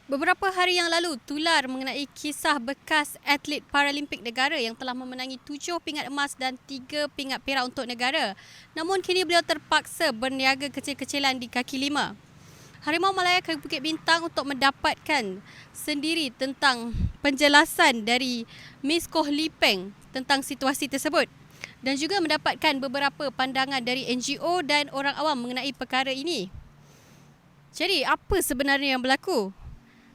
Beberapa hari yang lalu, tular mengenai kisah bekas atlet Paralimpik negara yang telah memenangi 7 pingat emas dan 3 pingat perak untuk negara. Namun kini beliau terpaksa berniaga kecil-kecilan di kaki lima. Harimau Malaya ke Bukit Bintang untuk mendapatkan sendiri tentang penjelasan dari Miss Koh Lipeng tentang situasi tersebut. Dan juga mendapatkan beberapa pandangan dari NGO dan orang awam mengenai perkara ini. Jadi, apa sebenarnya yang berlaku?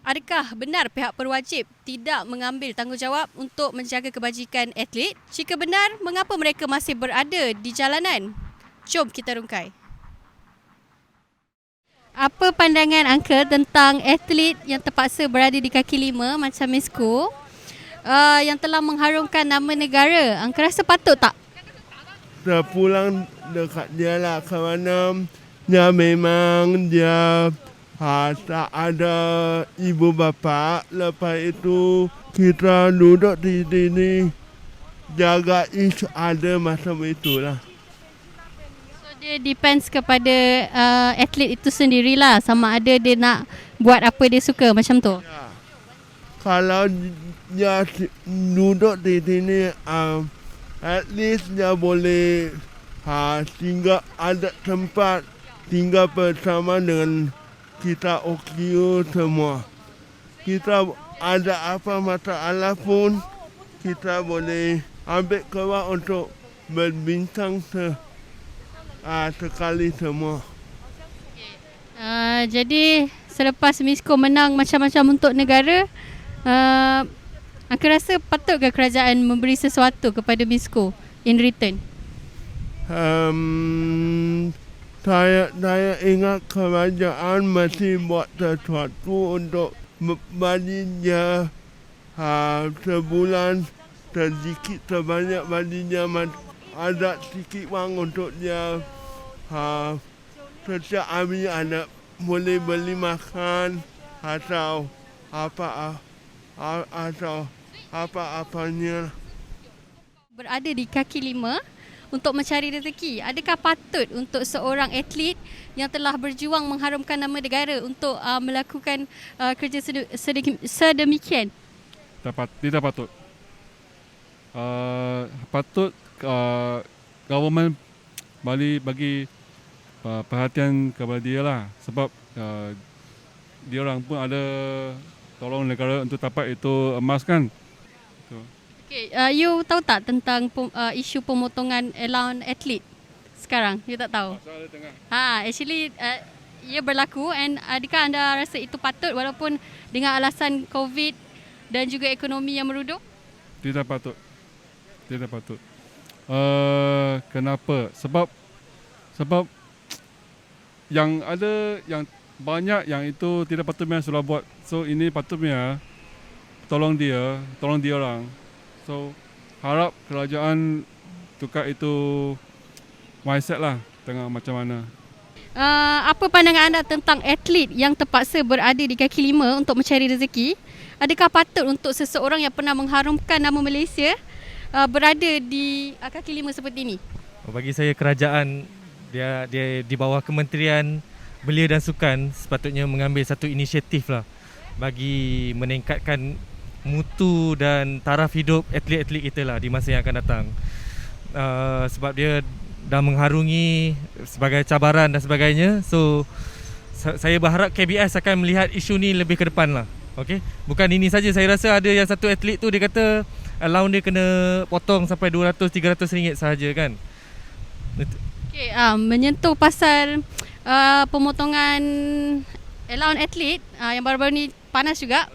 Adakah benar pihak berwajib tidak mengambil tanggungjawab untuk menjaga kebajikan atlet? Jika benar, mengapa mereka masih berada di jalanan? Jom kita rungkai. Apa pandangan Uncle tentang atlet yang terpaksa berada di kaki lima macam Miss Koh yang telah mengharumkan nama negara? Uncle rasa patut tak? Terpulang dekat dia lah kerana dia memang dia tak ada ibu bapa. Lepas itu kita duduk di sini jaga isu ada macam itulah. So dia depends kepada atlet itu sendirilah, sama ada dia nak buat apa dia suka macam tu. Ya. Kalau dia duduk di sini at least dia boleh tinggal ada tempat tinggal bersama dengan kita OKU semua. Kita ada apa masalah pun kita boleh ambil keluar untuk berbincang sekali semua. Jadi selepas Miss Koh menang macam-macam untuk negara, aku rasa patutkah kerajaan memberi sesuatu kepada Miss Koh in return? Saya ingat kerajaan masih buat sesuatu untuk bagi dia sebulan sedikit sebanyak bagi dia ada sedikit wang untuk dia setiap hari ada boleh beli makan atau apa-apanya. Berada di kaki lima untuk mencari rezeki. Adakah patut untuk seorang atlet yang telah berjuang mengharumkan nama negara untuk melakukan kerja sedemikian? Tidak patut. Patut government bagi perhatian kepada dia lah. Sebab dia orang pun ada tolong negara untuk dapat itu emas kan. Okay, you tahu tak tentang isu pemotongan allowance atlet sekarang? You tak tahu? Actually ia berlaku, and adakah anda rasa itu patut walaupun dengan alasan COVID dan juga ekonomi yang meruduk? Tidak patut. Kenapa? Sebab yang ada yang banyak yang itu tidak patutnya sudah buat. So ini patutnya tolong dia orang. So harap kerajaan tukar itu mindset lah tengah macam mana. Apa pandangan anda tentang atlet yang terpaksa berada di kaki lima untuk mencari rezeki? Adakah patut untuk seseorang yang pernah mengharumkan nama Malaysia berada di kaki lima seperti ini? Bagi saya kerajaan dia di bawah Kementerian Belia dan Sukan sepatutnya mengambil satu inisiatif lah bagi meningkatkan mutu dan taraf hidup atlet-atlet kita lah di masa yang akan datang. Sebab dia dah mengharungi sebagai cabaran dan sebagainya. So saya berharap KBS akan melihat isu ni lebih ke depan lah. Okay? Bukan ini saja, saya rasa ada yang satu atlet tu dia kata allowance dia kena potong sampai 200-300 ringgit sahaja kan. Okay, menyentuh pasal pemotongan allowance atlet yang baru-baru ni panas juga.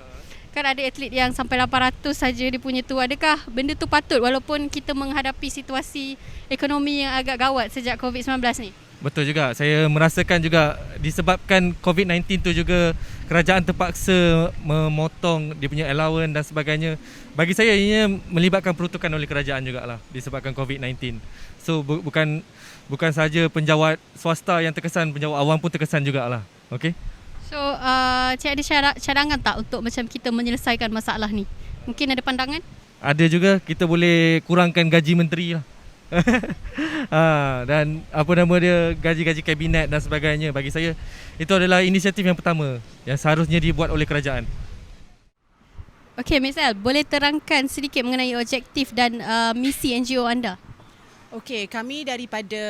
Kan ada atlet yang sampai 800 saja dia punya tu. Adakah benda tu patut walaupun kita menghadapi situasi ekonomi yang agak gawat sejak COVID-19 ni? Betul juga. Saya merasakan juga disebabkan COVID-19 tu juga kerajaan terpaksa memotong dia punya allowance dan sebagainya. Bagi saya ini melibatkan peruntukan oleh kerajaan jugalah disebabkan COVID-19. So bukan sahaja penjawat swasta yang terkesan, penjawat awam pun terkesan jugalah. Okey. So, Cik ada cadangan tak untuk macam kita menyelesaikan masalah ni? Mungkin ada pandangan? Ada juga, kita boleh kurangkan gaji menteri lah. Dan apa nama dia, gaji-gaji kabinet dan sebagainya. Bagi saya itu adalah inisiatif yang pertama yang seharusnya dibuat oleh kerajaan. Okey, Ms. El, boleh terangkan sedikit mengenai objektif dan misi NGO anda? Okey, kami daripada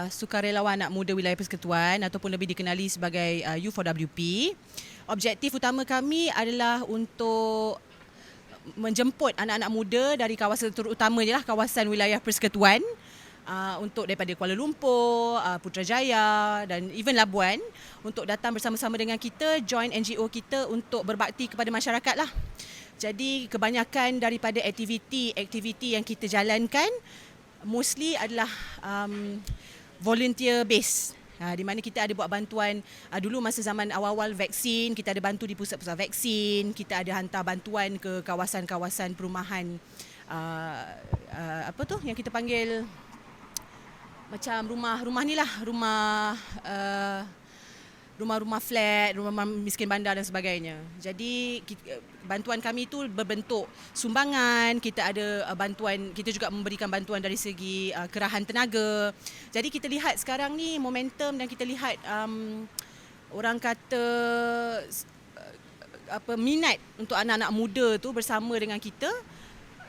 Sukarelawan Anak Muda Wilayah Persekutuan ataupun lebih dikenali sebagai U4WP. Objektif utama kami adalah untuk menjemput anak-anak muda dari kawasan terutamanya kawasan wilayah Persekutuan untuk daripada Kuala Lumpur, Putrajaya dan even Labuan untuk datang bersama-sama dengan kita, join NGO kita untuk berbakti kepada masyarakat lah. Jadi kebanyakan daripada aktiviti yang kita jalankan mostly adalah volunteer based. Di mana kita ada buat bantuan dulu masa zaman awal-awal vaksin, kita ada bantu di pusat-pusat vaksin, kita ada hantar bantuan ke kawasan-kawasan perumahan apa tu yang kita panggil macam rumah ni lah, rumah-rumah flat, rumah miskin bandar dan sebagainya. Jadi bantuan kami itu berbentuk sumbangan, kita ada bantuan, kita juga memberikan bantuan dari segi kerahan tenaga. Jadi kita lihat sekarang ni momentum dan kita lihat orang kata minat untuk anak-anak muda tu bersama dengan kita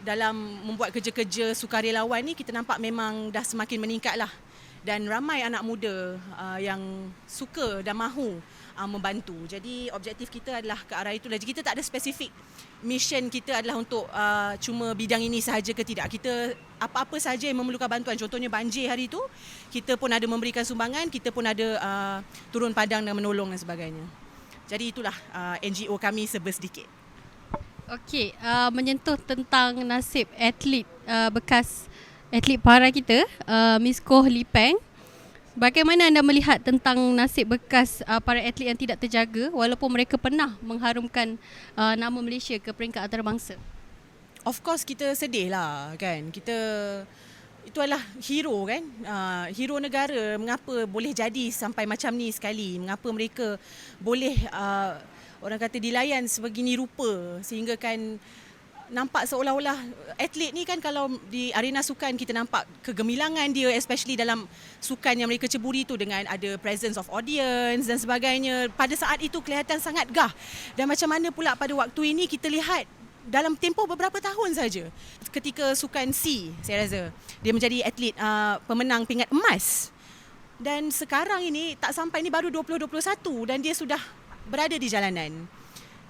dalam membuat kerja-kerja sukarelawan ni, kita nampak memang dah semakin meningkat lah. Dan ramai anak muda yang suka dan mahu membantu. Jadi objektif kita adalah ke arah itu. Jadi kita tak ada spesifik mission kita adalah untuk cuma bidang ini sahaja ke tidak. Kita apa-apa sahaja yang memerlukan bantuan. Contohnya banjir hari itu, kita pun ada memberikan sumbangan, kita pun ada turun padang dan menolong dan sebagainya. Jadi itulah NGO kami sedikit. Okey, menyentuh tentang nasib atlet bekas atlet para kita, Miss Koh Lee Peng. Bagaimana anda melihat tentang nasib bekas para atlet yang tidak terjaga walaupun mereka pernah mengharumkan nama Malaysia ke peringkat antarabangsa? Of course kita sedih lah kan. Kita itu adalah hero kan. Hero negara, mengapa boleh jadi sampai macam ni sekali? Mengapa mereka boleh orang kata dilayan sebegini rupa sehingga kan nampak seolah-olah atlet ni kan, kalau di arena sukan kita nampak kegemilangan dia, especially dalam sukan yang mereka ceburi tu dengan ada presence of audience dan sebagainya. Pada saat itu kelihatan sangat gah. Dan macam mana pula pada waktu ini kita lihat dalam tempoh beberapa tahun saja ketika sukan C, saya rasa dia menjadi atlet pemenang pingat emas. Dan sekarang ini tak sampai ni baru 2021 dan dia sudah berada di jalanan.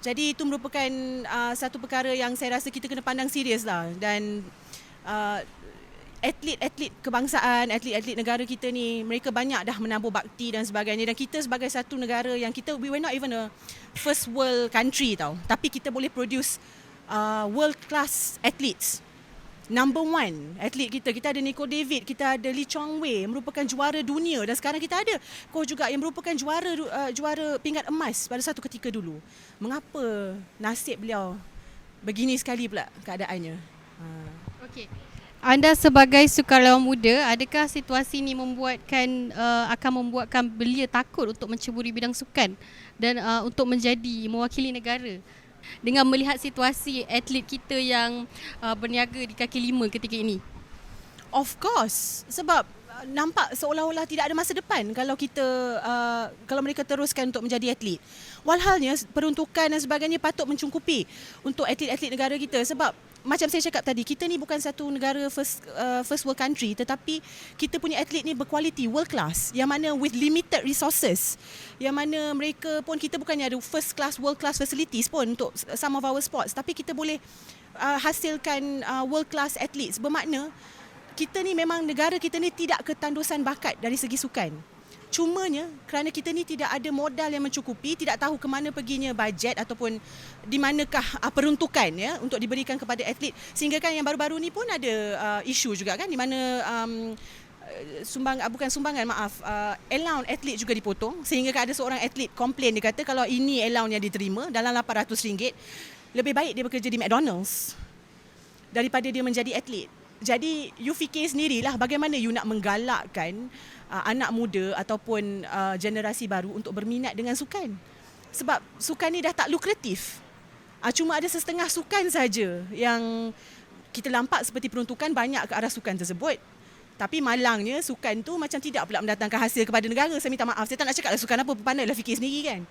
Jadi itu merupakan satu perkara yang saya rasa kita kena pandang serius lah. Dan atlet-atlet kebangsaan, atlet-atlet negara kita ni, mereka banyak dah menabur bakti dan sebagainya. Dan kita sebagai satu negara yang we were not even a first world country tau. Tapi kita boleh produce world class athletes. Number one atlet kita ada Nico David, kita ada Lee Chong Wei, merupakan juara dunia, dan sekarang kita ada Koh juga yang merupakan juara pingat emas pada satu ketika dulu. Mengapa nasib beliau begini sekali pula keadaannya? Okey. Anda sebagai sukarelawan muda, adakah situasi ini akan membuatkan belia takut untuk menceburi bidang sukan dan untuk menjadi mewakili negara? Dengan melihat situasi atlet kita yang berniaga di kaki lima ketika ini? Of course, sebab nampak seolah-olah tidak ada masa depan kalau mereka teruskan untuk menjadi atlet. Walhalnya peruntukan dan sebagainya patut mencungkupi untuk atlet-atlet negara kita, sebab macam saya cakap tadi, kita ni bukan satu negara first world country, tetapi kita punya atlet ni berkualiti, world class, yang mana with limited resources, yang mana mereka pun, kita bukannya ada first class, world class facilities pun untuk some of our sports, tapi kita boleh hasilkan world class athletes. Bermakna kita ni memang, negara kita ni tidak ketandusan bakat dari segi sukan. Cumanya kerana kita ni tidak ada modal yang mencukupi, tidak tahu ke mana perginya bajet ataupun di manakah peruntukan ya untuk diberikan kepada atlet, sehingga kan yang baru-baru ni pun ada isu juga kan, di mana allowance atlet juga dipotong, sehingga kan ada seorang atlet komplain, dia kata kalau ini allowance yang diterima dalam RM800, lebih baik dia bekerja di McDonald's daripada dia menjadi atlet. Jadi you fikir sendirilah bagaimana you nak menggalakkan anak muda ataupun generasi baru untuk berminat dengan sukan. Sebab sukan ni dah tak lukratif. Cuma ada setengah sukan saja yang kita nampak seperti peruntukan banyak ke arah sukan tersebut. Tapi malangnya sukan tu macam tidak pula mendatangkan hasil kepada negara. Saya minta maaf, saya tak nak cakap lah sukan apa, pandailah fikir sendiri kan.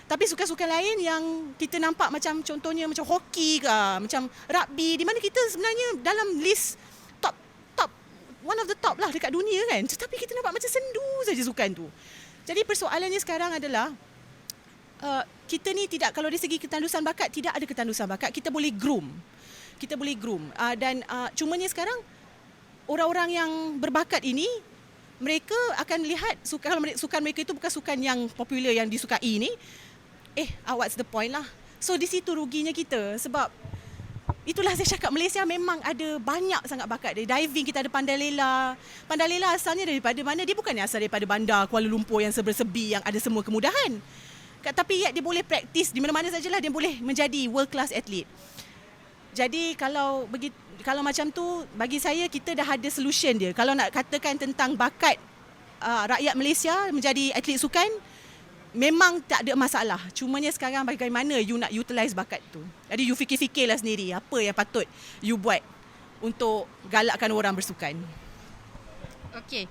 Tapi sukan-sukan lain yang kita nampak macam contohnya macam hoki ke, macam rugby, di mana kita sebenarnya dalam list top one of the top lah dekat dunia kan. Tetapi kita nampak macam sendu saja sukan tu. Jadi persoalannya sekarang adalah kita ni tidak, kalau dari segi ketandusan bakat, tidak ada ketandusan bakat. Kita boleh groom. Dan cumanya sekarang orang-orang yang berbakat ini, mereka akan lihat kalau sukan mereka itu bukan sukan yang popular yang disukai ni, what's the point lah. So di situ ruginya kita, sebab itulah saya cakap, Malaysia memang ada banyak sangat bakat. Dari diving kita ada Pandai Lela. Pandai Lela asalnya daripada mana? Dia bukannya asal daripada bandar Kuala Lumpur yang serba-serbi yang ada semua kemudahan. Tapi dia boleh praktis di mana-mana sajalah, dia boleh menjadi world class athlete. Jadi kalau macam tu, bagi saya kita dah ada solution dia. Kalau nak katakan tentang bakat rakyat Malaysia menjadi atlet sukan, memang tak ada masalah. Cumanya sekarang bagaimana you nak utilize bakat tu. Jadi you fikir-fikirlah sendiri apa yang patut you buat untuk galakkan orang bersukan. Okey.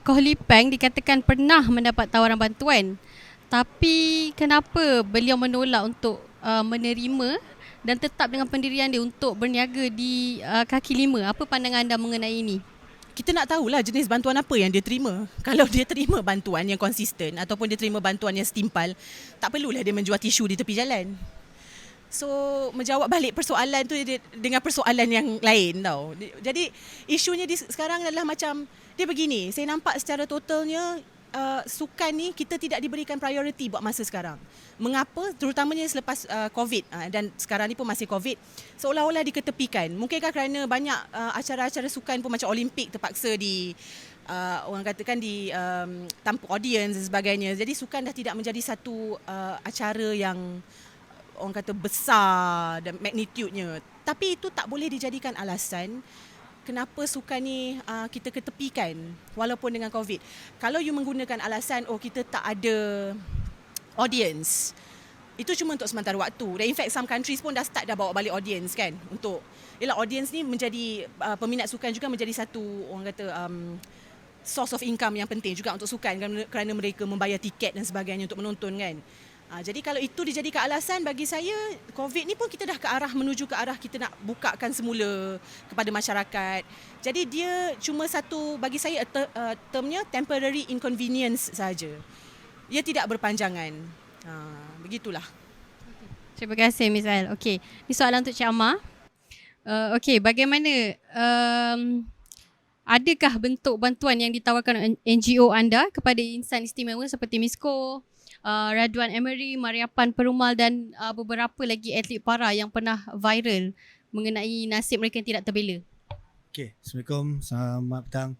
Koh Li Peng dikatakan pernah mendapat tawaran bantuan. Tapi kenapa beliau menolak untuk menerima dan tetap dengan pendirian dia untuk berniaga di kaki lima? Apa pandangan anda mengenai ini? Kita nak tahulah jenis bantuan apa yang dia terima. Kalau dia terima bantuan yang konsisten ataupun dia terima bantuan yang setimpal, tak perlulah dia menjual tisu di tepi jalan. So, menjawab balik persoalan tu dengan persoalan yang lain tau. Jadi, isunya sekarang adalah macam, dia begini, saya nampak secara totalnya, sukan ni kita tidak diberikan priority buat masa sekarang. Mengapa? Terutamanya selepas COVID, dan sekarang ni pun masih COVID, seolah-olah diketepikan. Mungkinkah kerana banyak acara-acara sukan pun macam Olimpik terpaksa orang katakan tanpa audience dan sebagainya. Jadi sukan dah tidak menjadi satu acara yang orang kata besar dan magnitude-nya. Tapi itu tak boleh dijadikan alasan kenapa sukan ni kita ketepikan walaupun dengan COVID. Kalau you menggunakan alasan kita tak ada audience, itu cuma untuk sementara waktu. Dan in fact some countries pun dah start dah bawa balik audience kan. Untuk audience ni menjadi peminat sukan juga menjadi satu orang kata source of income yang penting juga untuk sukan kerana mereka membayar tiket dan sebagainya untuk menonton kan. Jadi kalau itu dijadikan alasan, bagi saya COVID ni pun kita dah menuju ke arah kita nak bukakan semula kepada masyarakat. Jadi dia cuma satu, bagi saya termnya temporary inconvenience saja. Ia tidak berpanjangan. Begitulah. Terima kasih Miss Al. Okey, ini soalan untuk Cik Amar. Okey, bagaimana adakah bentuk bantuan yang ditawarkan NGO anda kepada insan istimewa seperti Misko, Raduan Emery, Mariapan Perumal dan beberapa lagi atlet para yang pernah viral mengenai nasib mereka yang tidak terbela? Okay, Assalamualaikum, selamat petang.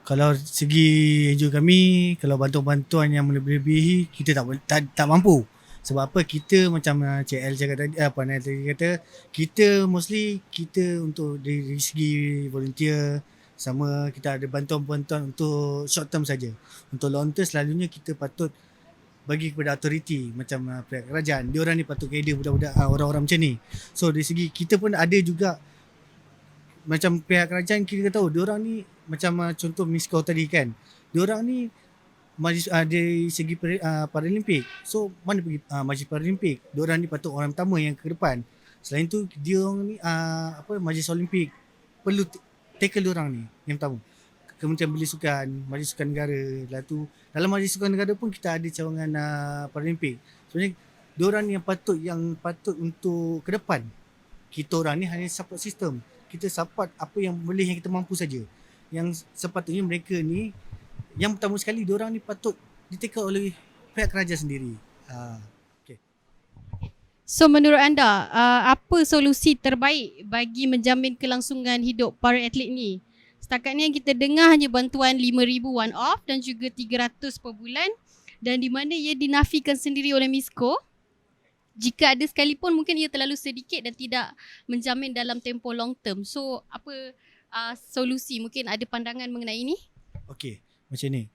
Kalau segi NGO kami, kalau bantuan-bantuan yang melebihi, kita tak mampu. Sebab apa? Kita macam Cik L cakap tadi, tadi kata, kita mostly kita untuk dari segi volunteer, sama kita ada bantuan-bantuan untuk short term saja. Untuk long term selalunya kita patut bagi kepada authority macam pihak kerajaan. Diorang ni patut cater budak-budak orang-orang macam ni. So dari segi kita pun ada juga macam pihak kerajaan, kita tahu diorang ni macam contoh Misko tadi kan. Diorang ni dari segi Paralimpik. So mana pergi Majlis Paralimpik? Diorang ni patut orang pertama yang ke depan. Selain tu diorang ni Majlis Olimpik perlu tackle diorang ni yang pertama. Kementerian Belia Sukan, Majlis Sukan Negara. Lalu dalam Majlis Sukan Negara pun kita ada cawangan Paralimpik. Sebenarnya diorang yang patut untuk ke depan. Kita orang ni hanya support system. Kita support apa yang boleh yang kita mampu saja. Yang sepatutnya mereka ni, yang pertama sekali diorang ni patut di-tackle oleh pihak kerajaan sendiri. Okay. So menurut anda, apa solusi terbaik bagi menjamin kelangsungan hidup para atlet ni? Setakat ni yang kita dengar hanya bantuan RM5,000 one off dan juga RM300 per bulan, dan di mana ia dinafikan sendiri oleh Misko. Jika ada sekalipun mungkin ia terlalu sedikit dan tidak menjamin dalam tempoh long term. So apa solusi? Mungkin ada pandangan mengenai ini? Okey, macam ni.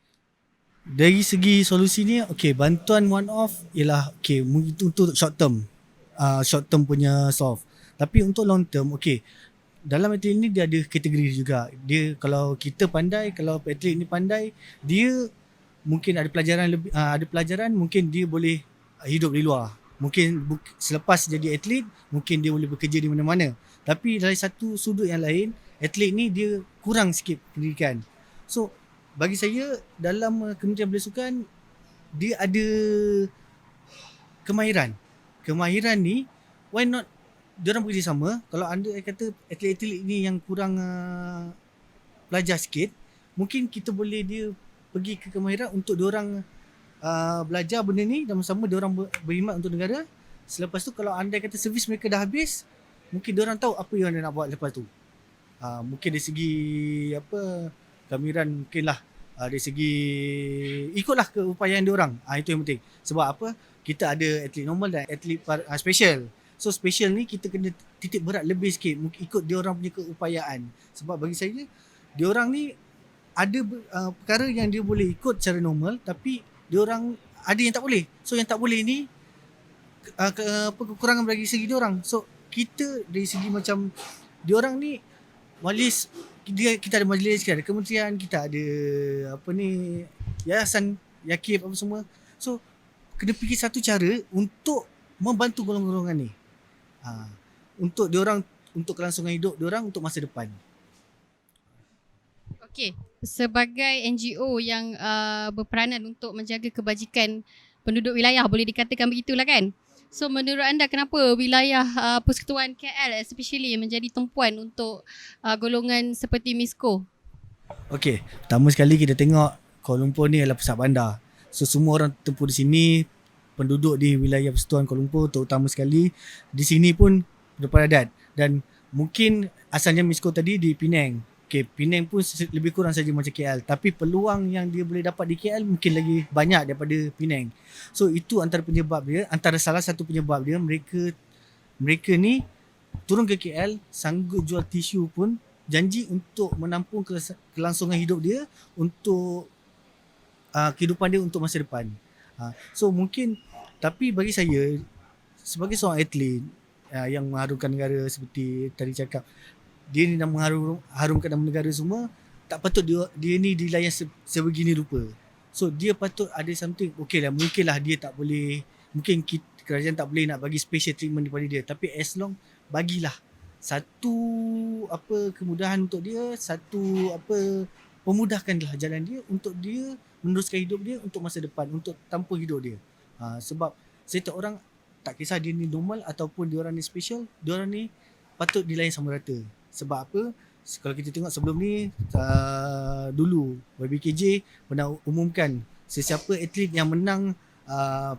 Dari segi solusi ni, bantuan one off ialah itu untuk short term. Short term punya soft. Tapi untuk long term, dalam atlet ni dia ada kategori juga. Dia kalau kita pandai, kalau atlet ni pandai, dia mungkin ada pelajaran lebih, ada pelajaran mungkin dia boleh hidup di luar. Mungkin selepas jadi atlet, mungkin dia boleh bekerja di mana-mana. Tapi dari satu sudut yang lain, atlet ni dia kurang sikit pendidikan. So bagi saya dalam Kementerian Belia Sukan dia ada kemahiran. Kemahiran ni why not diorang bekerjasama. Kalau anda kata atlet-atlet ni yang kurang belajar sikit, mungkin kita boleh dia pergi ke kemahiran untuk diorang belajar benda ni dan sama diorang berkhidmat untuk negara. Selepas tu kalau anda kata servis mereka dah habis, mungkin diorang tahu apa yang dia nak buat lepas tu. Mungkin dari segi kemahiran mungkinlah dari segi ikutlah keupayaan diorang. Itu yang penting. Sebab apa? Kita ada atlet normal dan atlet special. So special ni kita kena titik berat lebih sikit mungkin ikut diorang punya keupayaan. Sebab bagi saya diorang ni ada perkara yang dia boleh ikut secara normal tapi diorang ada yang tak boleh. So yang tak boleh ni kekurangan bagi segi diorang. So kita dari segi macam diorang ni majlis kita ada majlis, kita ada kementerian, kita ada yayasan Yakib apa semua. So kena fikir satu cara untuk membantu golongan-golongan ni. Untuk diorang, untuk kelangsungan hidup diorang, untuk masa depan. Okey, sebagai NGO yang berperanan untuk menjaga kebajikan penduduk wilayah, boleh dikatakan begitulah kan? So menurut anda kenapa wilayah Persekutuan KL especially menjadi tumpuan untuk golongan seperti MISCO? Okey, pertama sekali kita tengok Kuala Lumpur ni adalah pusat bandar. So semua orang tempur di sini, penduduk di wilayah Persekutuan Kuala Lumpur terutama sekali di sini pun berperadat dan mungkin asalnya MISCO tadi di Penang. Okay, Penang pun lebih kurang saja macam KL tapi peluang yang dia boleh dapat di KL mungkin lagi banyak daripada Penang. So itu antara salah satu penyebab dia mereka ni turun ke KL sanggup jual tisu pun janji untuk menampung kelangsungan hidup dia untuk kehidupan dia untuk masa depan. So mungkin tapi bagi saya sebagai seorang atlet yang mengharumkan negara seperti tadi cakap dia ni nak mengharumkan nama negara semua, tak patut dia ni dilayan sebegini rupa. So dia patut ada something. Mungkinlah dia tak boleh, mungkin kerajaan tak boleh nak bagi special treatment daripada dia, tapi as long bagilah satu kemudahan untuk dia, pemudahkanlah jalan dia untuk dia meneruskan hidup dia untuk masa depan, untuk tanpa hidup dia. Sebab setiap orang tak kisah dia ni normal ataupun dia orang ni special, dia orang ni patut dilayan sama rata. Sebab apa? Kalau kita tengok sebelum ni dulu YBKJ pernah umumkan sesiapa atlet yang menang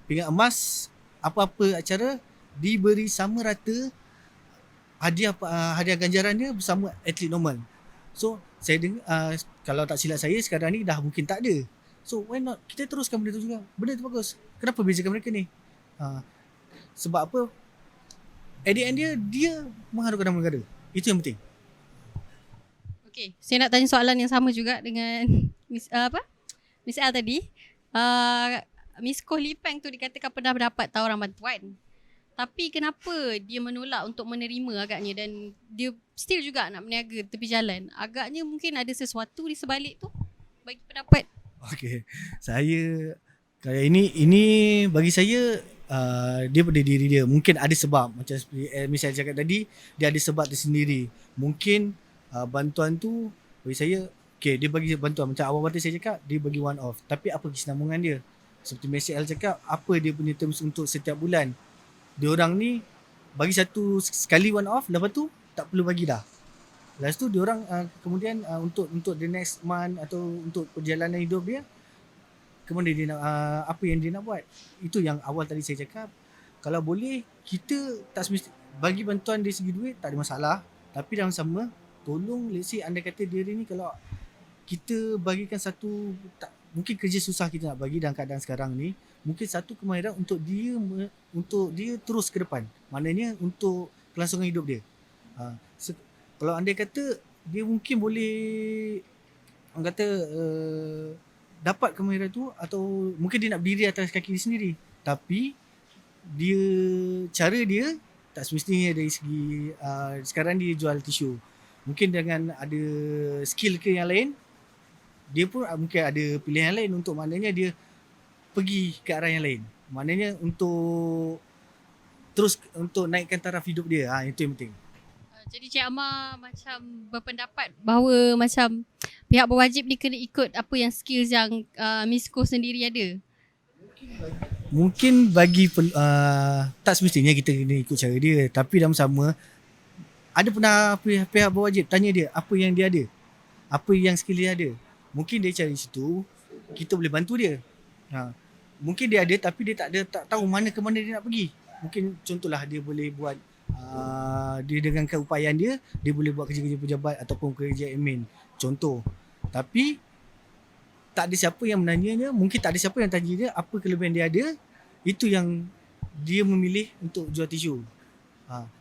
pingat emas apa-apa acara diberi sama rata hadiah ganjaran dia bersama atlet normal. So saya dengar kalau tak silap saya sekarang ni dah mungkin tak ada. So why not kita teruskan benda tu juga. Benda tu bagus. Kenapa bezakan mereka ni? Sebab apa? At the end dia mengharumkan nama negara. Itu yang penting. Okey, saya nak tanya soalan yang sama juga dengan Miss L tadi. MISCO Lipang tu dikatakan pernah mendapat tawaran bantuan. Tapi kenapa dia menolak untuk menerima agaknya dan dia still juga nak berniaga tepi jalan? Agaknya mungkin ada sesuatu di sebalik tu bagi pendapat. Okey. Saya kalau ini bagi saya dia pada diri dia. Mungkin ada sebab macam misalnya cakap tadi, dia ada sebab tersendiri. Mungkin bantuan tu bagi saya dia bagi bantuan macam awal tadi saya cakap, dia bagi one off. Tapi apa kesinambungan dia? Seperti Messi L cakap, apa dia punya terms untuk setiap bulan? Dia orang ni bagi satu sekali one off, lepas tu tak perlu bagi dah. Lepas tu dia orang kemudian untuk the next month atau untuk perjalanan hidup dia, kemudian dia nak apa yang dia nak buat. Itu yang awal tadi saya cakap. Kalau boleh kita tak semesti bagi bantuan dari segi duit, tak ada masalah. Tapi dalam sama tolong, let's say anda kata diri ni kalau kita bagikan satu, mungkin kerja susah kita nak bagi dalam keadaan sekarang ni, mungkin satu kemahiran untuk dia terus ke depan. Maknanya untuk kelangsungan hidup dia. Kalau anda kata dia mungkin boleh orang kata dapat kemahiran tu, atau mungkin dia nak berdiri atas kaki dia sendiri, tapi cara dia tak semestinya dari segi sekarang dia jual tisu. Mungkin dengan ada skill ke yang lain, dia pun mungkin ada pilihan lain untuk maknanya dia pergi ke arah yang lain. Maknanya untuk terus untuk naikkan taraf hidup dia. Itu yang penting. Jadi Cik Amar macam berpendapat bahawa macam pihak berwajib ni kena ikut apa yang skills yang Miss Koh sendiri ada. Mungkin bagi tak semestinya kita kena ikut cara dia, tapi dalam sama ada pernah pihak berwajib tanya dia apa yang dia ada, apa yang skill dia ada. Mungkin dia cari situ, kita boleh bantu dia. Mungkin dia ada tapi dia tak tahu mana ke mana dia nak pergi. Mungkin contohlah dia boleh buat dia dengan keupayaan dia boleh buat kerja-kerja pejabat ataupun kerja admin. Contoh. Tapi tak ada siapa yang menanyanya, mungkin tak ada siapa yang tanya dia apa kelebihan dia ada. Itu yang dia memilih untuk jual tisu.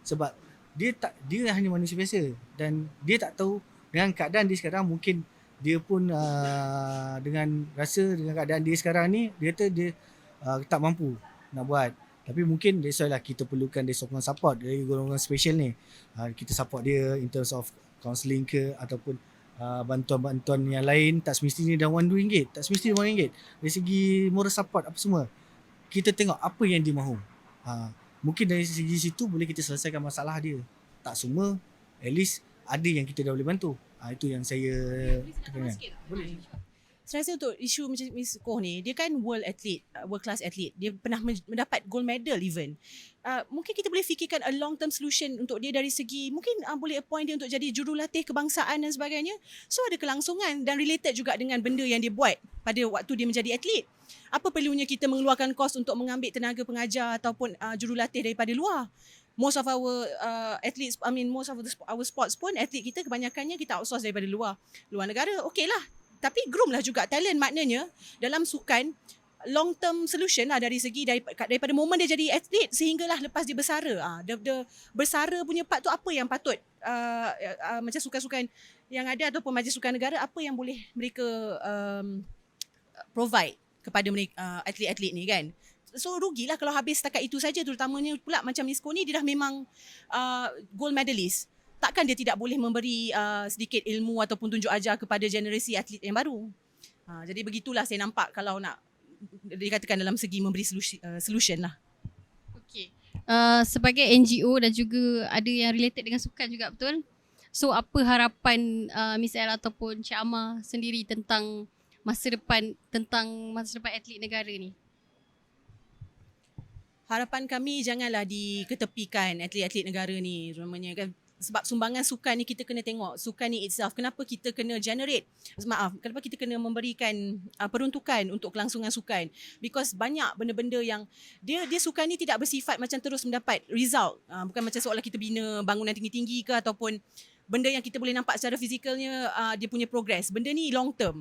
Sebab dia hanya manusia biasa dan dia tak tahu dengan keadaan dia sekarang, mungkin dia pun dengan keadaan dia sekarang ni dia kata dia tak mampu nak buat. Tapi mungkin that's why lah kita perlukan dia sokongan support dari golongan special ni. Kita support dia in terms of counselling ke ataupun bantuan-bantuan yang lain. Tak semestinya dah RM1 tak semestinya RM1. Dari segi moral support apa semua, kita tengok apa yang dia mahu. Mungkin dari segi situ boleh kita selesaikan masalah dia. Tak semua, at least ada yang kita dah boleh bantu. Itu yang saya tekankan. Boleh. Saya rasa untuk isu macam Miss Koh ni, dia kan world class athlete. Dia pernah mendapat gold medal even. Mungkin kita boleh fikirkan a long term solution untuk dia dari segi, mungkin boleh appoint dia untuk jadi jurulatih kebangsaan dan sebagainya. So ada kelangsungan dan related juga dengan benda yang dia buat pada waktu dia menjadi atlet. Apa perlunya kita mengeluarkan kos untuk mengambil tenaga pengajar ataupun jurulatih daripada luar? Most of our athletes, most of our sports pun, atlet kita kebanyakannya kita outsource daripada luar negara. Okey lah. Tapi groom lah juga talent, maknanya dalam sukan long term solution lah dari segi daripada momen dia jadi atlet sehinggalah lepas dia bersara. Dia bersara punya part tu apa yang patut macam sukan-sukan yang ada ataupun Majlis Sukan Negara, apa yang boleh mereka provide kepada mereka atlet-atlet ni kan. So rugilah kalau habis setakat itu saja, terutamanya pula macam Miss Koh ni, dia dah memang gold medalist. Takkan dia tidak boleh memberi sedikit ilmu ataupun tunjuk ajar kepada generasi atlet yang baru. Jadi begitulah saya nampak kalau nak dikatakan dalam segi memberi solution lah. Okey. Sebagai NGO dan juga ada yang related dengan sukan juga, betul? So apa harapan Miss El ataupun Cik Amar sendiri tentang masa depan atlet negara ni? Harapan kami janganlah diketepikan atlet-atlet negara ni, terutamanya kan. Sebab sumbangan sukan ni kita kena tengok sukan ni itself. Kenapa kita kena kenapa kita kena memberikan peruntukan untuk kelangsungan sukan? Because banyak benda-benda yang dia sukan ni tidak bersifat macam terus mendapat result. Bukan macam seolah kita bina bangunan tinggi-tinggi ke ataupun benda yang kita boleh nampak secara fizikalnya dia punya progress. Benda ni long term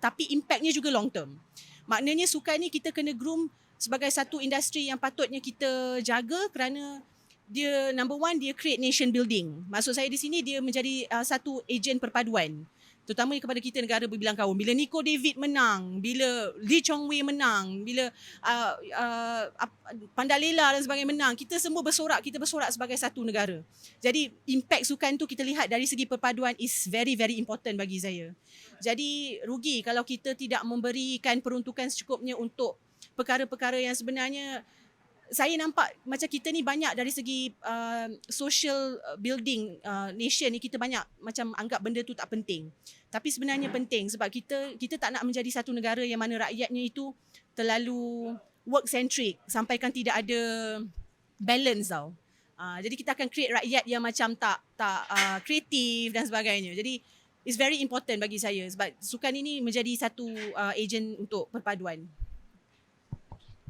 tapi impactnya juga long term. Maknanya sukan ni kita kena groom sebagai satu industri yang patutnya kita jaga kerana dia number one, dia create nation building. Maksud saya di sini dia menjadi satu ejen perpaduan. Terutamanya kepada kita negara berbilang kaum. Bila Nico David menang, bila Lee Chong Wei menang, bila Pandalela dan sebagainya menang, kita semua bersorak sebagai satu negara. Jadi impact sukan tu kita lihat dari segi perpaduan is very very important bagi saya. Jadi rugi kalau kita tidak memberikan peruntukan secukupnya untuk perkara-perkara yang sebenarnya saya nampak macam kita ni banyak dari segi social building nation ni, kita banyak macam anggap benda tu tak penting. Tapi sebenarnya penting sebab kita tak nak menjadi satu negara yang mana rakyatnya itu terlalu work centric sampaikan tidak ada balance tau. Jadi kita akan create rakyat yang macam tak kreatif dan sebagainya. Jadi it's very important bagi saya sebab sukan ini menjadi satu ejen untuk perpaduan.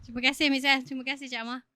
Terima kasih Miss El. Terima kasih Cik Amar.